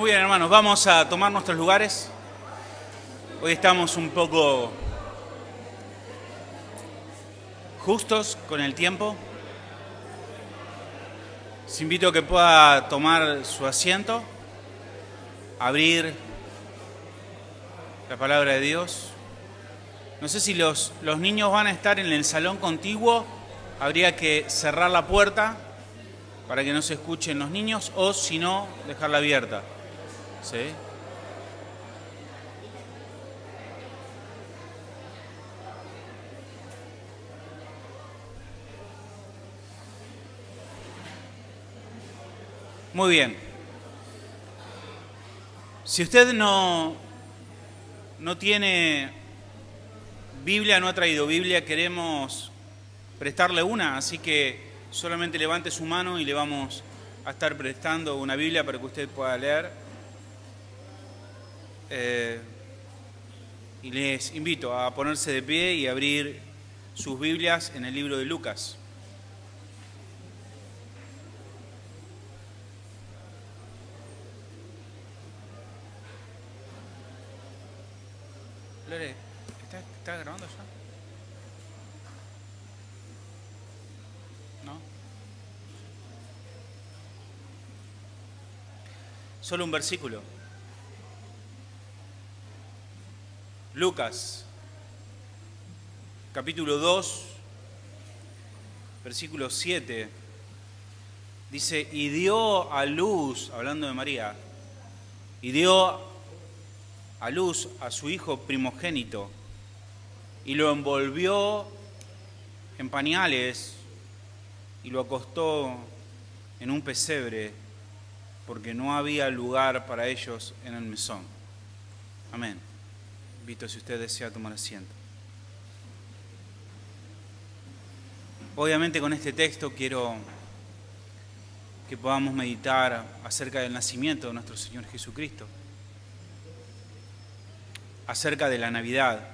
Muy bien, hermanos, vamos a tomar nuestros lugares. Hoy estamos un poco justos con el tiempo. Les invito a que pueda tomar su asiento, abrir la palabra de Dios. No sé si los niños van a estar en el salón contiguo. Habría que cerrar la puerta para que no se escuchen los niños, o si no, dejarla abierta. ¿Sí? Muy bien. Si usted no tiene Biblia, no ha traído Biblia, queremos prestarle una, así que solamente levante su mano y le vamos a estar prestando una Biblia para que usted pueda leer. Y les invito a ponerse de pie y abrir sus Biblias en el libro de Lucas. Lore, ¿está grabando ya? ¿No? Solo un versículo. Lucas, capítulo 2, versículo 7, dice, y dio a luz, hablando de María, y dio a luz a su hijo primogénito, y lo envolvió en pañales, y lo acostó en un pesebre, porque no había lugar para ellos en el mesón. Amén. Invito si usted desea tomar asiento. Obviamente con este texto quiero que podamos meditar acerca del nacimiento de nuestro Señor Jesucristo, acerca de la Navidad.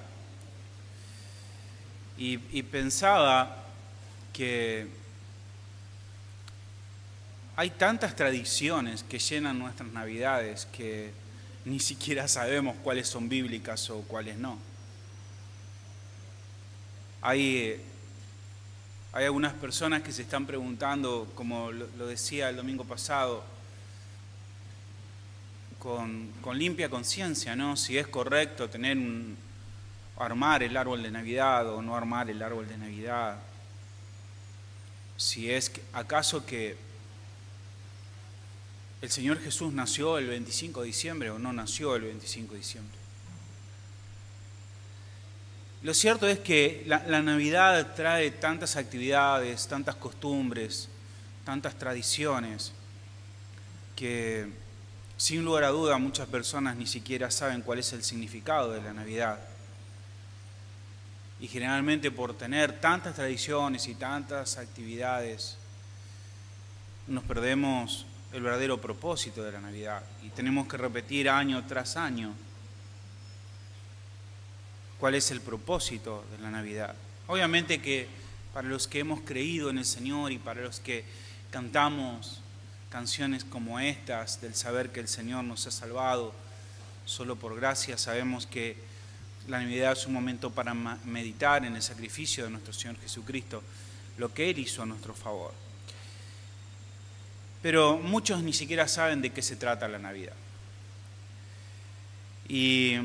Y pensaba que hay tantas tradiciones que llenan nuestras Navidades que ni siquiera sabemos cuáles son bíblicas o cuáles no. Hay algunas personas que se están preguntando, como lo decía el domingo pasado, con limpia conciencia, ¿no? Si es correcto armar el árbol de Navidad o no armar el árbol de Navidad. Si es acaso que el Señor Jesús nació el 25 de diciembre o no nació el 25 de diciembre. Lo cierto es que la Navidad trae tantas actividades, tantas costumbres, tantas tradiciones, que sin lugar a duda muchas personas ni siquiera saben cuál es el significado de la Navidad. Y generalmente por tener tantas tradiciones y tantas actividades, nos perdemos el verdadero propósito de la Navidad y tenemos que repetir año tras año cuál es el propósito de la Navidad. Obviamente que para los que hemos creído en el Señor y para los que cantamos canciones como estas, del saber que el Señor nos ha salvado solo por gracia, sabemos que la Navidad es un momento para meditar en el sacrificio de nuestro Señor Jesucristo, lo que Él hizo a nuestro favor. Pero muchos ni siquiera saben de qué se trata la Navidad. Y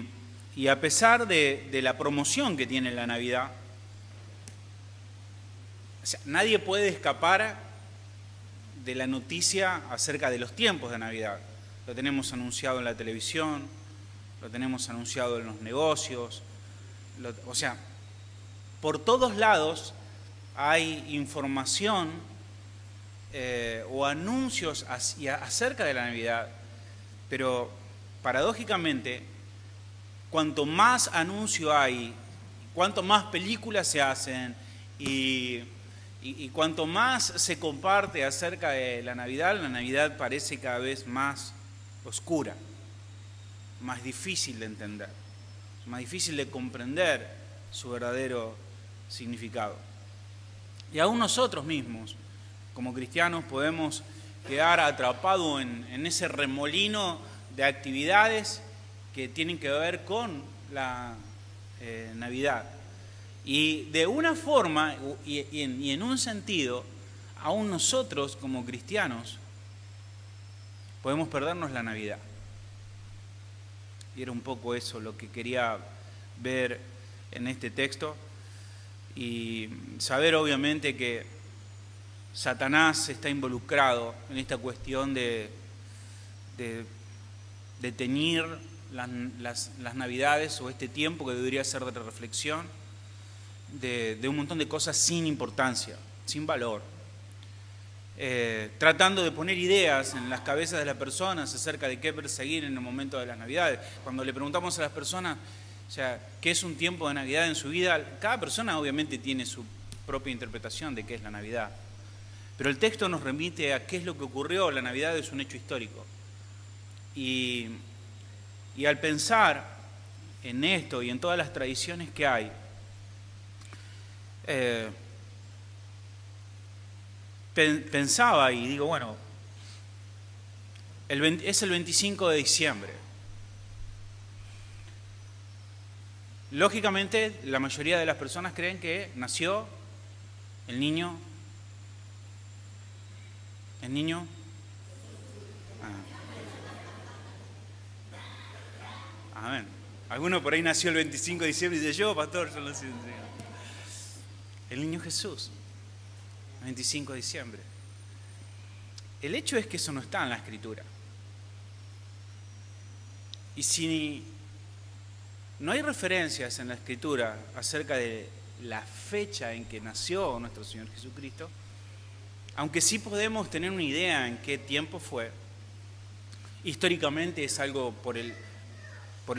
a pesar de la promoción que tiene la Navidad, o sea, nadie puede escapar de la noticia acerca de los tiempos de Navidad. Lo tenemos anunciado en la televisión, lo tenemos anunciado en los negocios, o sea, por todos lados hay información o anuncios acerca de la Navidad, pero paradójicamente, cuanto más anuncio hay, cuanto más películas se hacen y cuanto más se comparte acerca de la Navidad parece cada vez más oscura, más difícil de entender, más difícil de comprender su verdadero significado. Y aún nosotros mismos, como cristianos, podemos quedar atrapados en ese remolino de actividades que tienen que ver con la Navidad. Y de una forma y en un sentido, aún nosotros como cristianos podemos perdernos la Navidad. Y era un poco eso lo que quería ver en este texto y saber obviamente que Satanás está involucrado en esta cuestión de teñir las Navidades o este tiempo que debería ser de reflexión de un montón de cosas sin importancia, sin valor. Tratando de poner ideas en las cabezas de las personas acerca de qué perseguir en el momento de las Navidades. Cuando le preguntamos a las personas, o sea, qué es un tiempo de Navidad en su vida, cada persona obviamente tiene su propia interpretación de qué es la Navidad. Pero el texto nos remite a qué es lo que ocurrió. La Navidad es un hecho histórico. Y al pensar en esto y en todas las tradiciones que hay, pensaba y digo, bueno, es el 25 de diciembre. Lógicamente, la mayoría de las personas creen que nació el niño. ¿El niño? Amén. Alguno por ahí nació el 25 de diciembre y dice, yo, pastor, yo lo siento. El niño Jesús, el 25 de diciembre. El hecho es que eso no está en la Escritura. Y si no hay referencias en la Escritura acerca de la fecha en que nació nuestro Señor Jesucristo, aunque sí podemos tener una idea en qué tiempo fue, históricamente es algo por el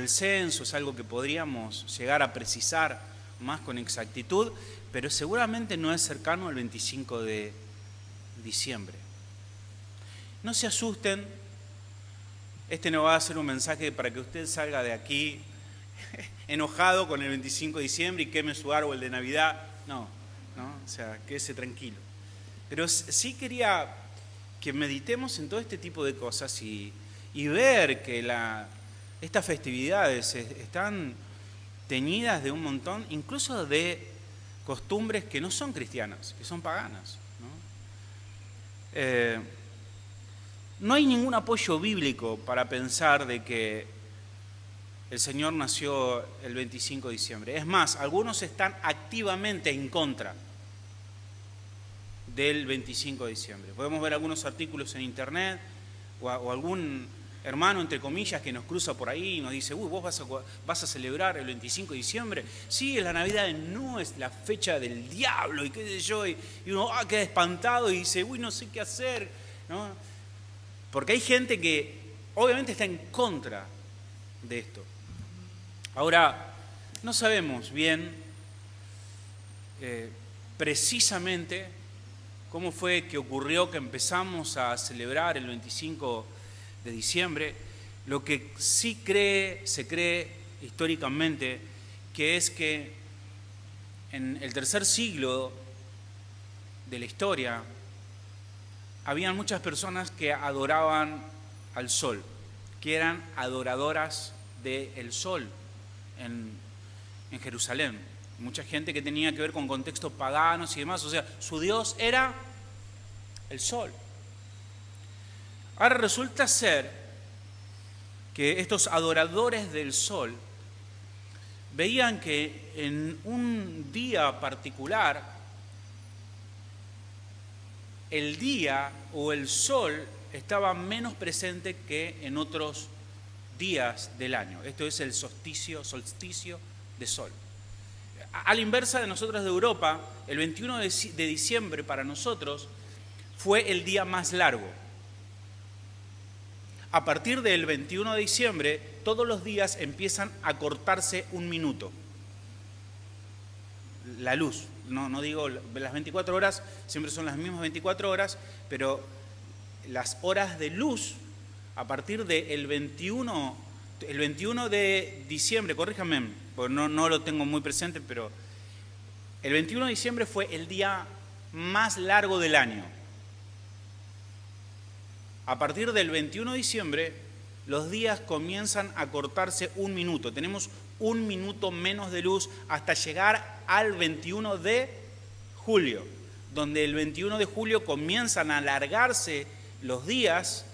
censo, es algo que podríamos llegar a precisar más con exactitud, pero seguramente no es cercano al 25 de diciembre. No se asusten, este no va a ser un mensaje para que usted salga de aquí enojado con el 25 de diciembre y queme su árbol de Navidad. No, o sea, quédese tranquilo. Pero sí quería que meditemos en todo este tipo de cosas y ver que estas festividades están teñidas de un montón, incluso de costumbres que no son cristianas, que son paganas, ¿no? No hay ningún apoyo bíblico para pensar de que el Señor nació el 25 de diciembre. Es más, algunos están activamente en contra del 25 de diciembre. Podemos ver algunos artículos en internet o algún hermano, entre comillas, que nos cruza por ahí y nos dice, uy, vos vas a celebrar el 25 de diciembre. Sí, la Navidad no es la fecha del diablo y qué sé yo. Y uno queda espantado y dice, uy, no sé qué hacer, ¿no? Porque hay gente que obviamente está en contra de esto. Ahora, no sabemos bien precisamente cómo fue que ocurrió que empezamos a celebrar el 25 de diciembre. Lo que sí se cree históricamente, que es que en el tercer siglo de la historia habían muchas personas que adoraban al sol, que eran adoradoras del sol en Jerusalén. Mucha gente que tenía que ver con contextos paganos y demás, o sea, su Dios era el sol. Ahora resulta ser que estos adoradores del sol veían que en un día particular el día o el sol estaba menos presente que en otros días del año. Esto es el solsticio de sol. A la inversa de nosotros de Europa, el 21 de diciembre para nosotros fue el día más largo. A partir del 21 de diciembre, todos los días empiezan a cortarse un minuto. La luz, no digo las 24 horas, siempre son las mismas 24 horas, pero las horas de luz, a partir del 21 de diciembre, corríjame, porque no lo tengo muy presente, pero el 21 de diciembre fue el día más largo del año. A partir del 21 de diciembre, los días comienzan a cortarse un minuto. Tenemos un minuto menos de luz hasta llegar al 21 de julio, donde el 21 de julio comienzan a alargarse los días,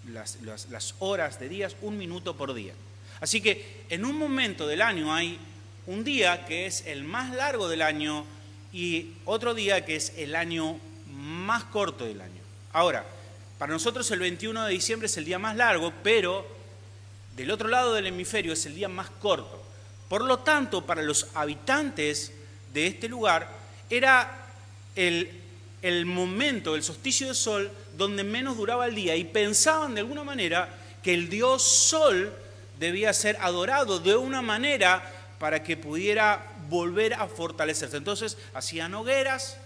las horas de días, un minuto por día. Así que en un momento del año hay un día que es el más largo del año y otro día que es el año más corto del año. Ahora, para nosotros el 21 de diciembre es el día más largo, pero del otro lado del hemisferio es el día más corto. Por lo tanto, para los habitantes de este lugar, era el momento, el solsticio de sol, donde menos duraba el día, y pensaban de alguna manera que el dios Sol debía ser adorado de una manera para que pudiera volver a fortalecerse. Entonces hacían hogueras,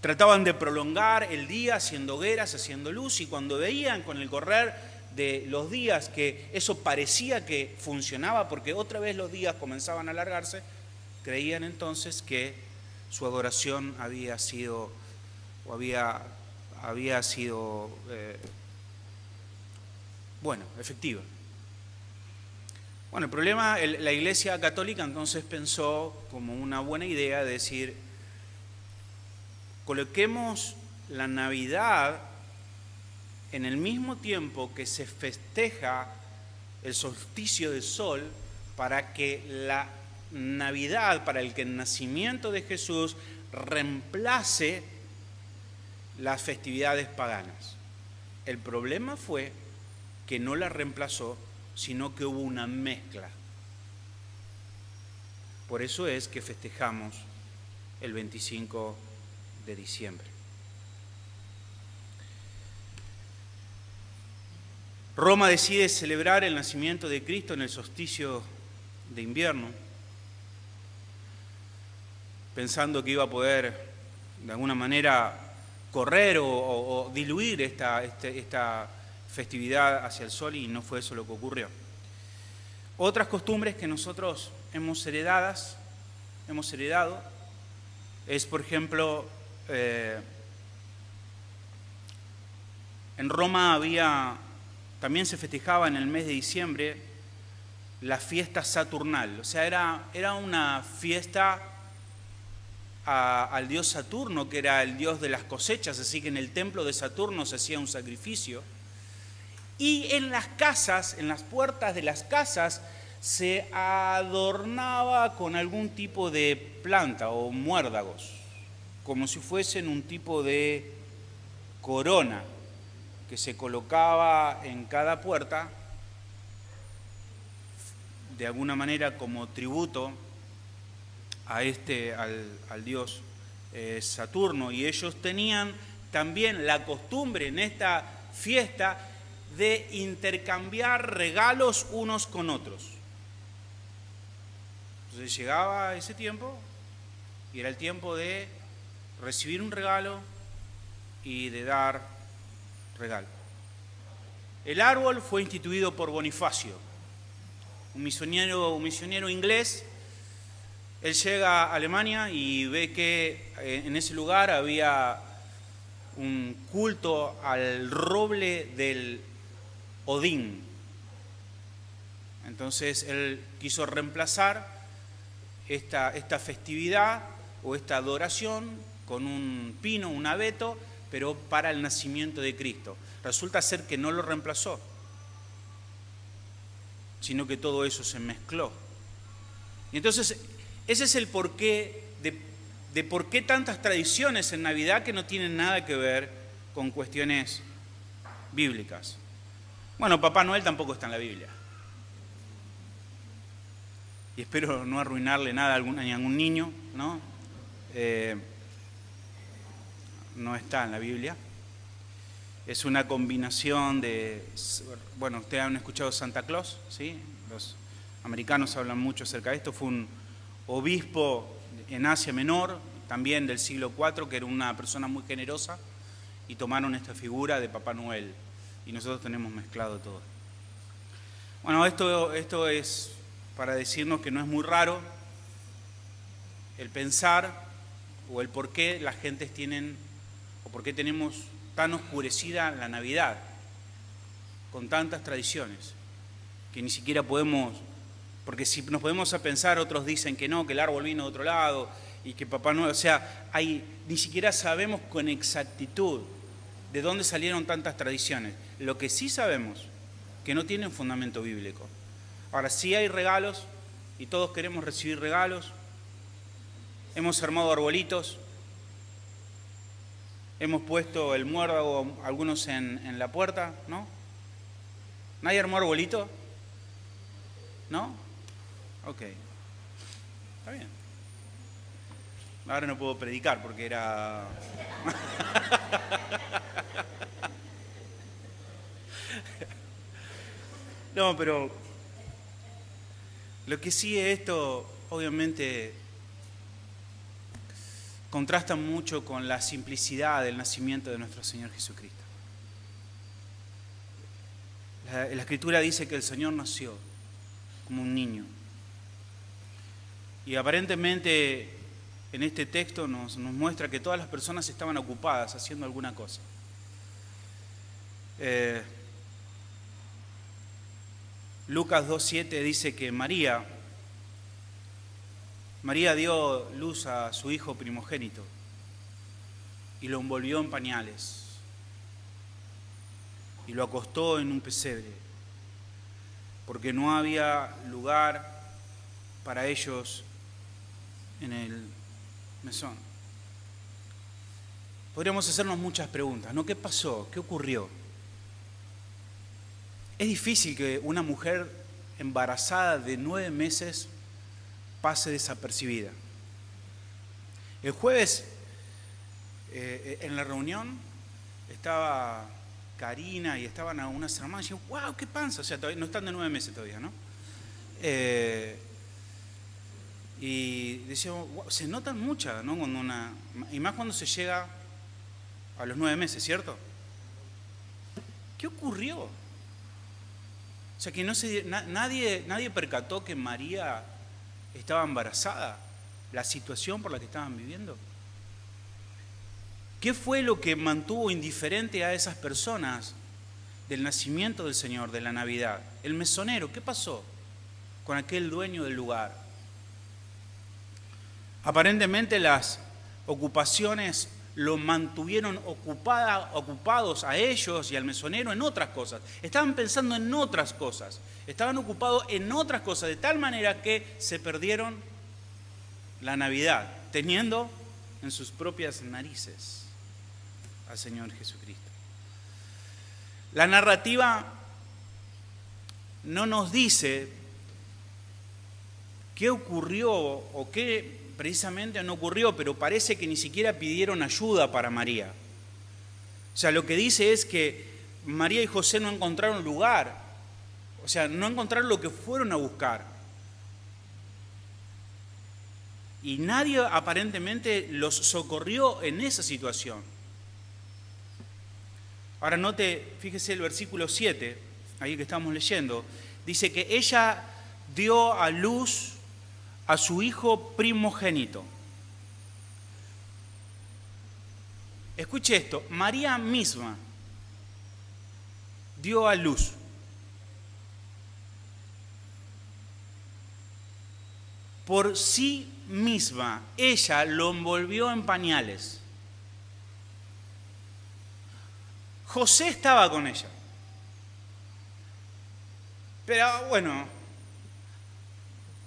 trataban de prolongar el día haciendo hogueras, haciendo luz, y cuando veían con el correr de los días que eso parecía que funcionaba, porque otra vez los días comenzaban a alargarse, creían entonces que su adoración había sido efectiva. Bueno, el problema, la Iglesia Católica entonces pensó como una buena idea decir, coloquemos la Navidad en el mismo tiempo que se festeja el solsticio del sol, para que la Navidad, para el que el nacimiento de Jesús reemplace las festividades paganas. El problema fue que no la reemplazó, sino que hubo una mezcla. Por eso es que festejamos el 25 de diciembre. Roma decide celebrar el nacimiento de Cristo en el solsticio de invierno, pensando que iba a poder de alguna manera correr o diluir esta festividad hacia el sol, y no fue eso lo que ocurrió. Otras costumbres que nosotros hemos heredado es, por ejemplo, en Roma también se festejaba en el mes de diciembre la fiesta saturnal, o sea, era una fiesta al dios Saturno, que era el dios de las cosechas, así que en el templo de Saturno se hacía un sacrificio. Y en las casas, en las puertas de las casas, se adornaba con algún tipo de planta o muérdagos, como si fuesen un tipo de corona que se colocaba en cada puerta, de alguna manera como tributo a al dios Saturno. Y ellos tenían también la costumbre en esta fiesta de intercambiar regalos unos con otros. Entonces llegaba ese tiempo y era el tiempo de recibir un regalo y de dar regalo. El árbol fue instituido por Bonifacio, un misionero inglés. Él llega a Alemania y ve que en ese lugar había un culto al roble del Odín. Entonces él quiso reemplazar esta festividad o esta adoración con un pino, un abeto, pero para el nacimiento de Cristo. Resulta ser que no lo reemplazó, sino que todo eso se mezcló. Y entonces ese es el porqué de por qué tantas tradiciones en Navidad que no tienen nada que ver con cuestiones bíblicas. Bueno, Papá Noel tampoco está en la Biblia. Y espero no arruinarle nada a algún niño, ¿no? No está en la Biblia. Es una combinación bueno, ustedes han escuchado Santa Claus, ¿sí? Los americanos hablan mucho acerca de esto. Fue un obispo en Asia Menor, también del siglo IV, que era una persona muy generosa, y tomaron esta figura de Papá Noel. Y nosotros tenemos mezclado todo. Bueno, esto es para decirnos que no es muy raro el pensar o el por qué las gentes tienen, o por qué tenemos tan oscurecida la Navidad. con tantas tradiciones que ni siquiera podemos, porque si nos podemos a pensar, otros dicen que no, que el árbol vino de otro lado y que Papá Noel, o sea, ni siquiera sabemos con exactitud de dónde salieron tantas tradiciones. Lo que sí sabemos, que no tienen fundamento bíblico. Ahora, sí hay regalos y todos queremos recibir regalos. Hemos armado arbolitos, hemos puesto el muérdago, algunos en la puerta, ¿no? ¿Nadie armó arbolito? ¿No? Ok. Está bien. Ahora no puedo predicar porque era... No, pero lo que sí es esto, obviamente, contrasta mucho con la simplicidad del nacimiento de nuestro Señor Jesucristo. La Escritura dice que el Señor nació como un niño. Y aparentemente en este texto nos muestra que todas las personas estaban ocupadas haciendo alguna cosa. Lucas 2:7 dice que María dio luz a su hijo primogénito y lo envolvió en pañales y lo acostó en un pesebre porque no había lugar para ellos en el mesón. Podríamos hacernos muchas preguntas, ¿no? ¿Qué pasó? ¿Qué ocurrió? Es difícil que una mujer embarazada de 9 meses pase desapercibida. El jueves, en la reunión, estaba Karina y estaban algunas hermanas y dijeron, wow, qué panza, o sea, todavía, no están de 9 meses todavía, ¿no? Y decíamos, wow, se notan muchas, ¿no? Y más cuando se llega a los 9 meses, ¿cierto? ¿Qué ocurrió? O sea, que nadie percató que María estaba embarazada, la situación por la que estaban viviendo. ¿Qué fue lo que mantuvo indiferente a esas personas del nacimiento del Señor, de la Navidad? El mesonero, ¿qué pasó con aquel dueño del lugar? Aparentemente las ocupaciones lo mantuvieron ocupados a ellos y al mesonero en otras cosas. Estaban pensando en otras cosas. Estaban ocupados en otras cosas, de tal manera que se perdieron la Navidad, teniendo en sus propias narices al Señor Jesucristo. La narrativa no nos dice qué ocurrió o qué precisamente no ocurrió, pero parece que ni siquiera pidieron ayuda para María. O sea, lo que dice es que María y José no encontraron lugar, o sea, no encontraron lo que fueron a buscar. Y nadie aparentemente los socorrió en esa situación. Ahora fíjese el versículo 7, ahí que estamos leyendo, dice que ella dio a luz a su hijo primogénito. Escuche esto, María misma dio a luz. Por sí misma, ella lo envolvió en pañales. José estaba con ella. Pero bueno,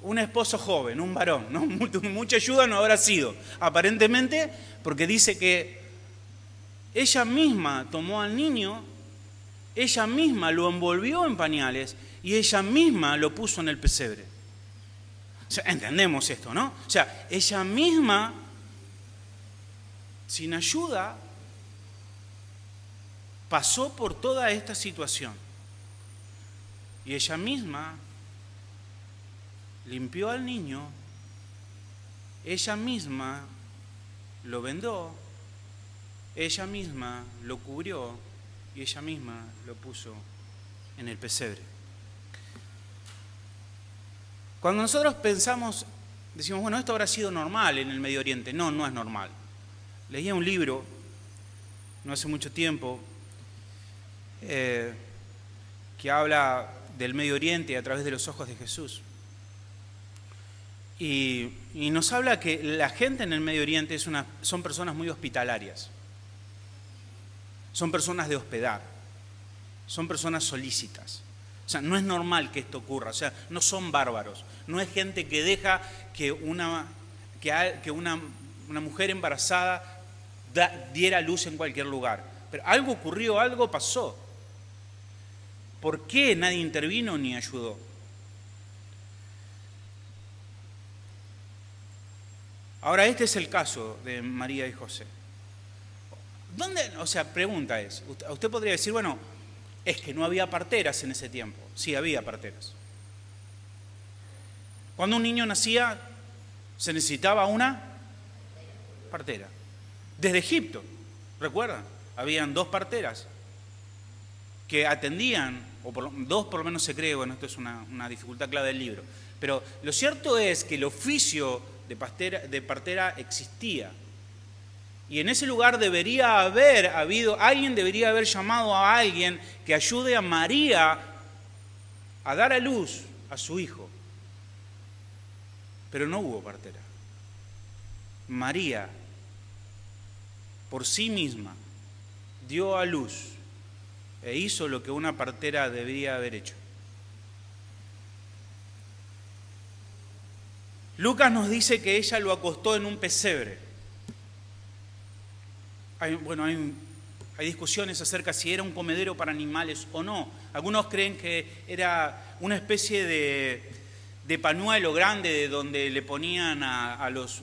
un esposo joven, un varón, ¿no? Mucha ayuda no habrá sido, aparentemente, porque dice que ella misma tomó al niño, ella misma lo envolvió en pañales y ella misma lo puso en el pesebre. O sea, entendemos esto, ¿no? O sea, ella misma, sin ayuda, pasó por toda esta situación. Y ella misma limpió al niño, ella misma lo vendó, ella misma lo cubrió y ella misma lo puso en el pesebre. Cuando nosotros pensamos, decimos, bueno, esto habrá sido normal en el Medio Oriente. No, no es normal. Leía un libro, no hace mucho tiempo, que habla del Medio Oriente a través de los ojos de Jesús. Y nos habla que la gente en el Medio Oriente son personas muy hospitalarias, son personas de hospedar, son personas solícitas. O sea, no es normal que esto ocurra, o sea, no son bárbaros, no es gente que deja que una mujer embarazada diera luz en cualquier lugar. Pero algo ocurrió, algo pasó. ¿Por qué nadie intervino ni ayudó? Ahora, este es el caso de María y José. Pregunta es, usted podría decir, bueno, es que no había parteras en ese tiempo. Sí, había parteras. Cuando un niño nacía, se necesitaba una partera. Desde Egipto, ¿recuerdan? Habían 2 parteras que atendían, dos por lo menos se cree, bueno, esto es una dificultad clave del libro, pero lo cierto es que el oficio de partera existía. Y en ese lugar alguien debería haber llamado a alguien que ayude a María a dar a luz a su hijo. Pero no hubo partera. María, por sí misma, dio a luz e hizo lo que una partera debería haber hecho. Lucas nos dice que ella lo acostó en un pesebre. Hay discusiones acerca si era un comedero para animales o no. Algunos creen que era una especie de pañuelo grande donde le ponían a los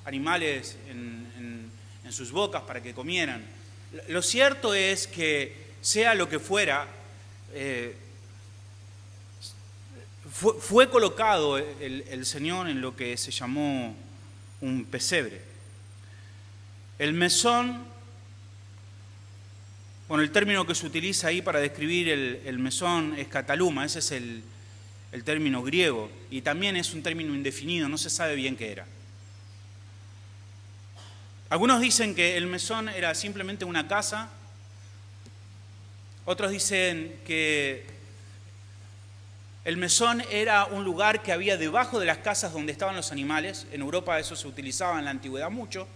animales en sus bocas para que comieran. Lo cierto es que, sea lo que fuera, fue colocado el Señor en lo que se llamó un pesebre. El mesón, el término que se utiliza ahí para describir el mesón es cataluma, ese es el término griego, y también es un término indefinido, no se sabe bien qué era. Algunos dicen que el mesón era simplemente una casa, otros dicen que el mesón era un lugar que había debajo de las casas donde estaban los animales. En Europa eso se utilizaba en la antigüedad mucho.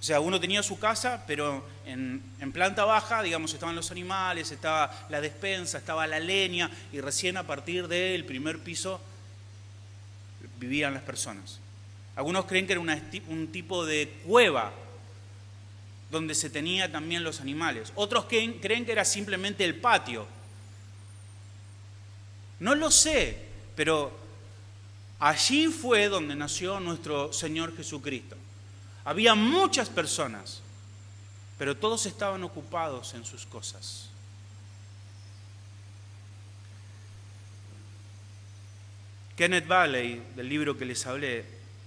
O sea, uno tenía su casa, pero en planta baja, digamos, estaban los animales, estaba la despensa, estaba la leña, y recién a partir del primer piso vivían las personas. Algunos creen que era un tipo de cueva donde se tenía también los animales. Otros creen que era simplemente el patio. No lo sé, pero allí fue donde nació nuestro Señor Jesucristo. Había muchas personas, pero todos estaban ocupados en sus cosas. Kenneth Valley, del libro que les hablé,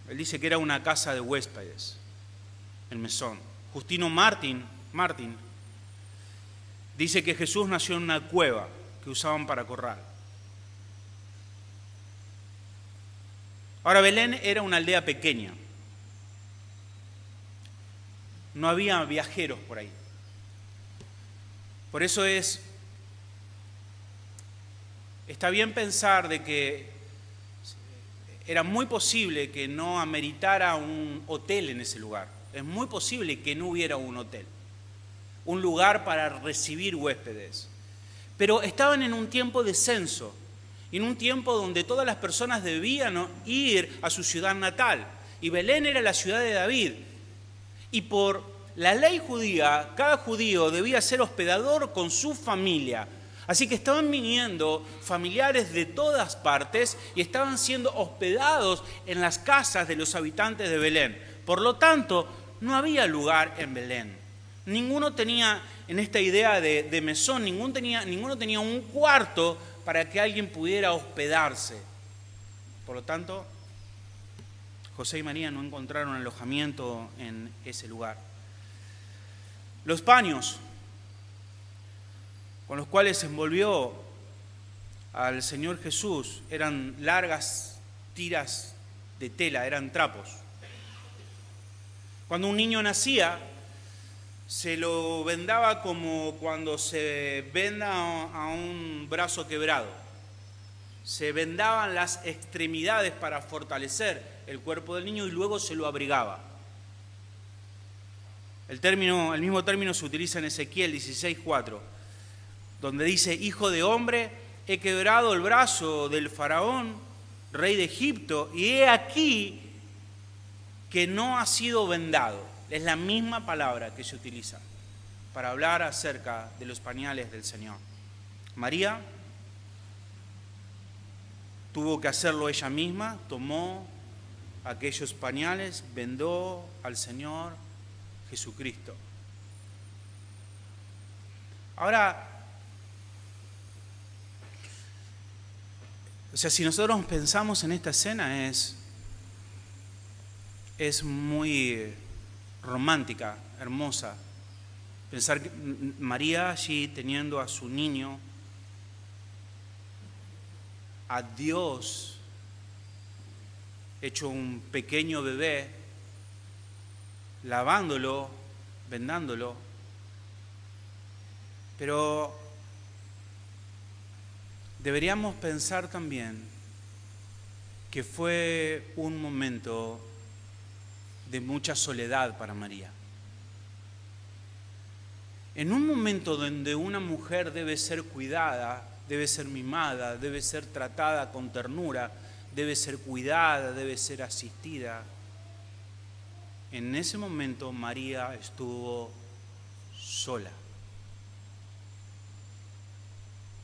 él dice que era una casa de huéspedes, el mesón. Justino Martín dice que Jesús nació en una cueva que usaban para corral. Ahora, Belén era una aldea pequeña. No había viajeros por ahí. Por eso está bien pensar de que era muy posible que no ameritara un hotel en ese lugar. Es muy posible que no hubiera un hotel, un lugar para recibir huéspedes. Pero estaban en un tiempo de censo, en un tiempo donde todas las personas debían ir a su ciudad natal. Y Belén era la ciudad de David. Y por la ley judía, cada judío debía ser hospedador con su familia. Así que estaban viniendo familiares de todas partes y estaban siendo hospedados en las casas de los habitantes de Belén. Por lo tanto, no había lugar en Belén. Ninguno tenía, en esta idea de mesón, ninguno tenía un cuarto para que alguien pudiera hospedarse. Por lo tanto, José y María no encontraron alojamiento en ese lugar. Los paños con los cuales se envolvió al Señor Jesús eran largas tiras de tela, eran trapos. Cuando un niño nacía, se lo vendaba como cuando se venda a un brazo quebrado. Se vendaban las extremidades para fortalecer el cuerpo del niño y luego se lo abrigaba. El mismo término se utiliza en Ezequiel 16:4, donde dice: Hijo de hombre, he quebrado el brazo del faraón, rey de Egipto, y he aquí que no ha sido vendado. Es la misma palabra que se utiliza para hablar acerca de los pañales del Señor. María tuvo que hacerlo ella misma, tomó aquellos pañales, vendó al Señor Jesucristo. Ahora, si nosotros pensamos en esta escena, es muy romántica, hermosa. Pensar que María allí teniendo a su niño, a Dios hecho un pequeño bebé, lavándolo, vendándolo. Pero deberíamos pensar también que fue un momento de mucha soledad para María. En un momento donde una mujer debe ser cuidada, debe ser mimada, debe ser tratada con ternura, debe ser cuidada, debe ser asistida, en ese momento María estuvo sola.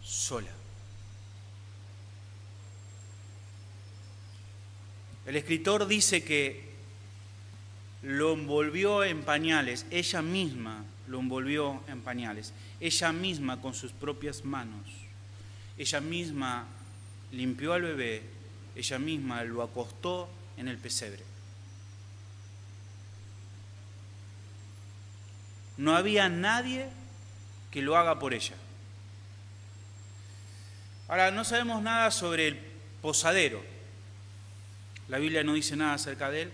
Sola. El escritor dice que lo envolvió en pañales, ella misma lo envolvió en pañales, ella misma con sus propias manos, ella misma limpió al bebé, ella misma lo acostó en el pesebre. No había nadie que lo haga por ella. Ahora, no sabemos nada sobre el posadero. La Biblia no dice nada acerca de él.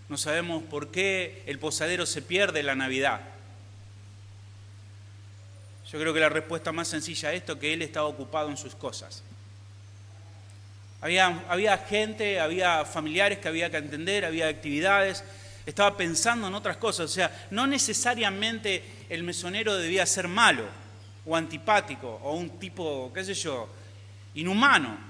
No sabemos por qué el posadero se pierde en la Navidad. Yo creo que la respuesta más sencilla a esto es que él estaba ocupado en sus cosas. Había gente, había familiares que había que atender, había actividades, estaba pensando en otras cosas. O sea, no necesariamente el mesonero debía ser malo o antipático o un tipo, qué sé yo, inhumano.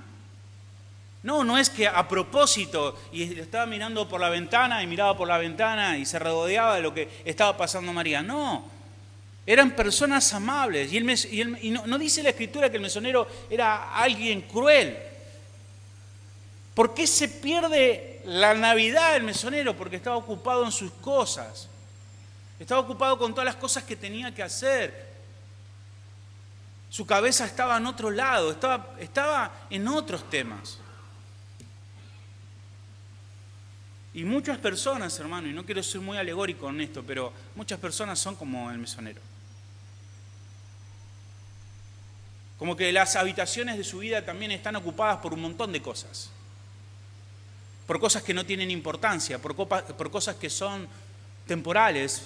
No es que a propósito, y estaba mirando por la ventana y miraba por la ventana y se regodeaba de lo que estaba pasando María. No, eran personas amables. Y no dice la Escritura que el mesonero era alguien cruel. ¿Por qué se pierde la Navidad el mesonero? Porque estaba ocupado en sus cosas. Estaba ocupado con todas las cosas que tenía que hacer. Su cabeza estaba en otro lado, estaba en otros temas. Y muchas personas, hermano, y no quiero ser muy alegórico en esto, pero muchas personas son como el mesonero. Como que las habitaciones de su vida también están ocupadas por un montón de cosas. Por cosas que no tienen importancia, por cosas que son temporales,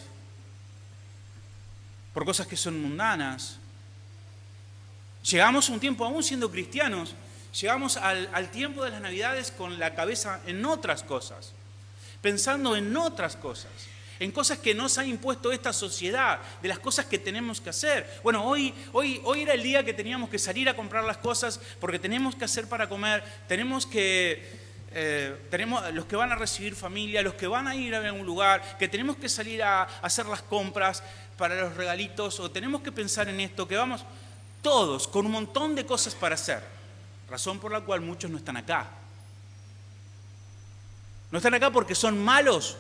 por cosas que son mundanas. Llegamos a un tiempo, aún siendo cristianos, llegamos al tiempo de las Navidades con la cabeza en otras cosas, pensando en otras cosas, en cosas que nos ha impuesto esta sociedad, de las cosas que tenemos que hacer. Bueno, hoy era el día que teníamos que salir a comprar las cosas porque tenemos que hacer para comer, tenemos los que van a recibir familia, los que van a ir a algún lugar, que tenemos que salir a hacer las compras para los regalitos, o tenemos que pensar en esto, que vamos todos con un montón de cosas para hacer, razón por la cual muchos no están acá. ¿No están acá porque son malos?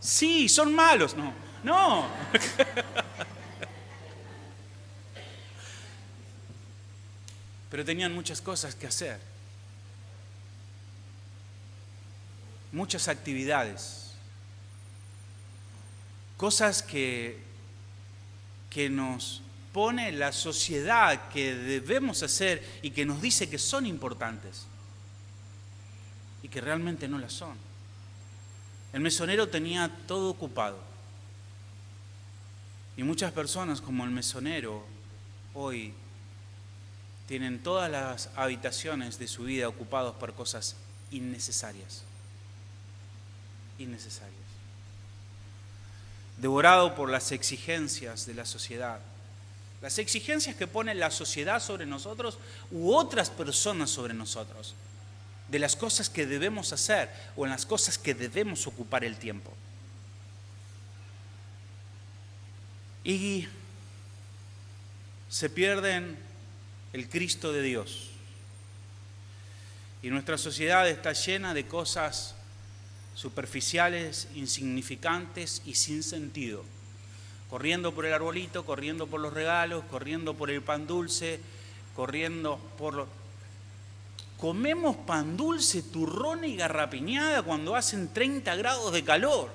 Sí, son malos. No. Pero tenían muchas cosas que hacer. Muchas actividades. Cosas que nos pone la sociedad que debemos hacer y que nos dice que son importantes. Y que realmente no las son. El mesonero tenía todo ocupado. Y muchas personas como el mesonero hoy tienen todas las habitaciones de su vida ocupadas por cosas innecesarias. Innecesarias. Devorado por las exigencias de la sociedad. Las exigencias que pone la sociedad sobre nosotros u otras personas sobre nosotros. De las cosas que debemos hacer o en las cosas que debemos ocupar el tiempo. Y se pierden el Cristo de Dios. Y nuestra sociedad está llena de cosas superficiales, insignificantes y sin sentido. Corriendo por el arbolito, corriendo por los regalos, corriendo por el pan dulce, corriendo por los... Comemos pan dulce, turrón y garrapiñada cuando hacen 30 grados de calor.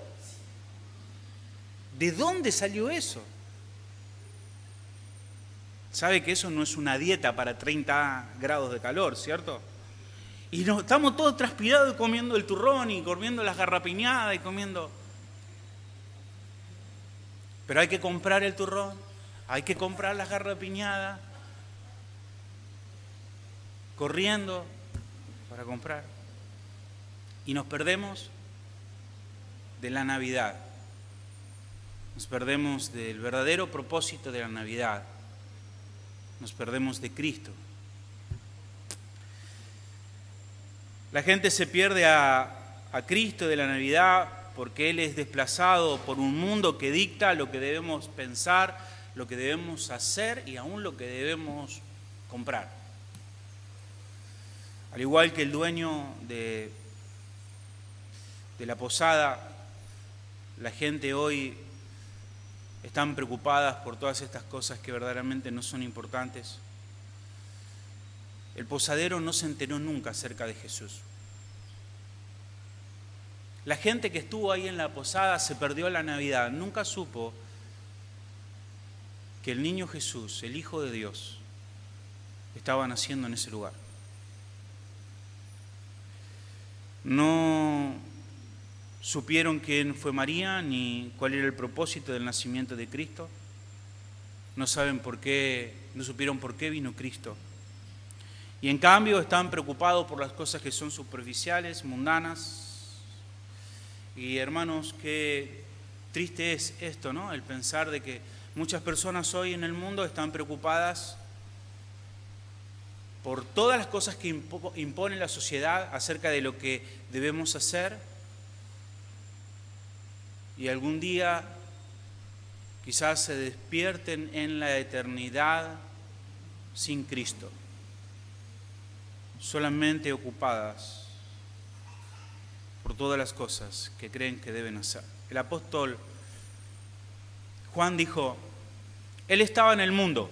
¿De dónde salió eso? Sabe que eso no es una dieta para 30 grados de calor, ¿cierto? Y estamos todos transpirados y comiendo el turrón y comiendo las garrapiñadas y comiendo... Pero hay que comprar el turrón, hay que comprar las garrapiñadas, corriendo para comprar. Y nos perdemos de la Navidad. Nos perdemos del verdadero propósito de la Navidad. Nos perdemos de Cristo. La gente se pierde a Cristo de la Navidad porque Él es desplazado por un mundo que dicta lo que debemos pensar, lo que debemos hacer y aún lo que debemos comprar. Al igual que el dueño de la posada, la gente hoy están preocupadas por todas estas cosas que verdaderamente no son importantes. El posadero no se enteró nunca acerca de Jesús. La gente que estuvo ahí en la posada se perdió la Navidad, nunca supo que el niño Jesús, el Hijo de Dios, estaba naciendo en ese lugar. No supieron quién fue María ni cuál era el propósito del nacimiento de Cristo. No saben por qué, no supieron por qué vino Cristo. Y en cambio están preocupados por las cosas que son superficiales, mundanas. Y hermanos, qué triste es esto, ¿no? El pensar de que muchas personas hoy en el mundo están preocupadas por todas las cosas que impone la sociedad acerca de lo que debemos hacer. Y algún día quizás se despierten en la eternidad sin Cristo, solamente ocupadas por todas las cosas que creen que deben hacer. El apóstol Juan dijo, Él estaba en el mundo,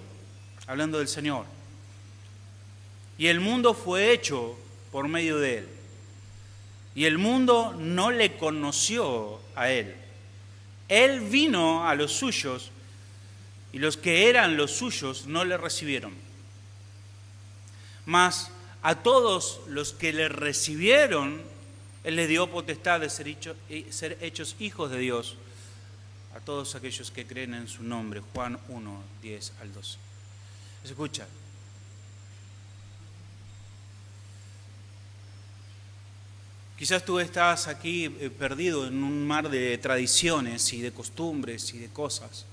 hablando del Señor, y el mundo fue hecho por medio de Él, y el mundo no le conoció a Él. Él vino a los suyos, y los que eran los suyos no le recibieron. Mas a todos los que le recibieron, Él les dio potestad de ser hechos hijos de Dios, a todos aquellos que creen en su nombre. Juan 1, 10 al 12. Escucha. Quizás tú estás aquí perdido en un mar de tradiciones y de costumbres y de cosas.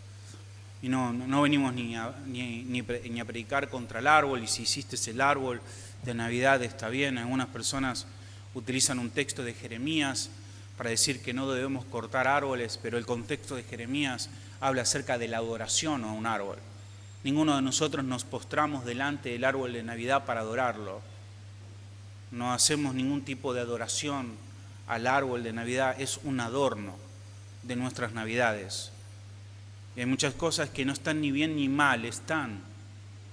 Y no venimos ni a predicar contra el árbol, y si hiciste el árbol de Navidad está bien. Algunas personas utilizan un texto de Jeremías para decir que no debemos cortar árboles, pero el contexto de Jeremías habla acerca de la adoración a un árbol. Ninguno de nosotros nos postramos delante del árbol de Navidad para adorarlo. No hacemos ningún tipo de adoración al árbol de Navidad, es un adorno de nuestras Navidades. Y hay muchas cosas que no están ni bien ni mal,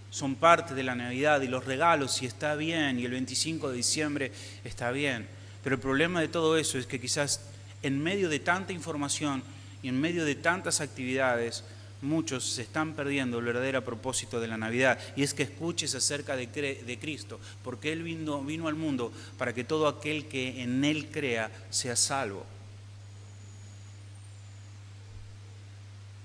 son parte de la Navidad, y los regalos, y está bien, y el 25 de diciembre está bien. Pero el problema de todo eso es que quizás en medio de tanta información y en medio de tantas actividades, muchos se están perdiendo el verdadero propósito de la Navidad, y es que escuches acerca de Cristo, porque Él vino al mundo para que todo aquel que en Él crea sea salvo.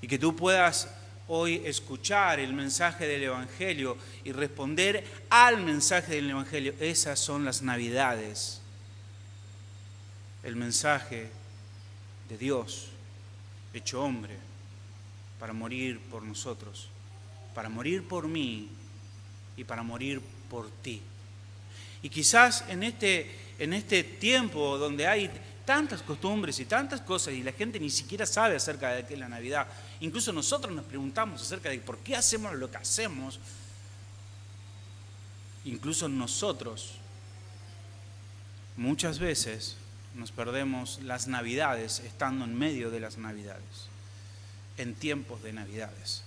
y que tú puedas hoy escuchar el mensaje del Evangelio y responder al mensaje del Evangelio. Esas son las Navidades. El mensaje de Dios hecho hombre para morir por nosotros, para morir por mí y para morir por ti. Y quizás en este tiempo donde hay tantas costumbres y tantas cosas y la gente ni siquiera sabe acerca de qué es la Navidad, incluso nosotros nos preguntamos acerca de por qué hacemos lo que hacemos, incluso nosotros muchas veces nos perdemos las Navidades estando en medio de las Navidades, en tiempos de Navidades.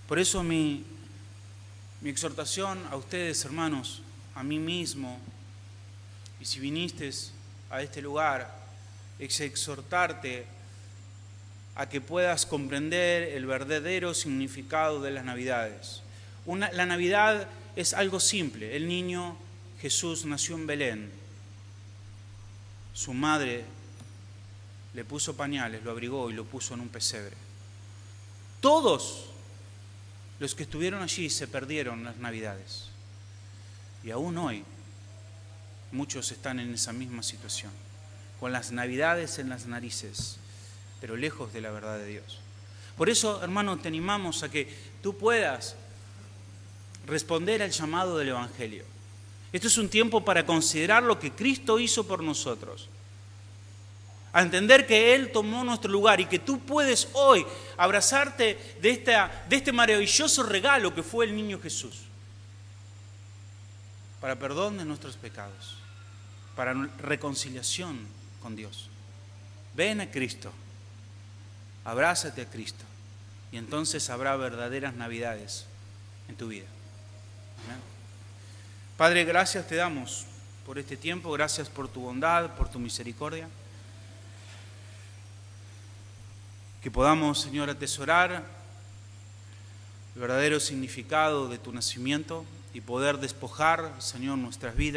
Por eso mi exhortación a ustedes, hermanos, a mí mismo, y si viniste a este lugar, es exhortarte a que puedas comprender el verdadero significado de las Navidades. La Navidad es algo simple. El niño Jesús nació en Belén. Su madre le puso pañales, lo abrigó y lo puso en un pesebre. Todos los que estuvieron allí se perdieron las Navidades. Y aún hoy muchos están en esa misma situación, con las Navidades en las narices, pero lejos de la verdad de Dios. Por eso, hermano, te animamos a que tú puedas responder al llamado del Evangelio. Esto es un tiempo para considerar lo que Cristo hizo por nosotros, a entender que Él tomó nuestro lugar y que tú puedes hoy abrazarte de este maravilloso regalo que fue el niño Jesús, para perdón de nuestros pecados, para reconciliación con Dios. Ven a Cristo, abrázate a Cristo, y entonces habrá verdaderas Navidades en tu vida. Amén. Padre, gracias te damos por este tiempo, gracias por tu bondad, por tu misericordia. Que podamos, Señor, atesorar el verdadero significado de tu nacimiento y poder despojar, Señor, nuestras vidas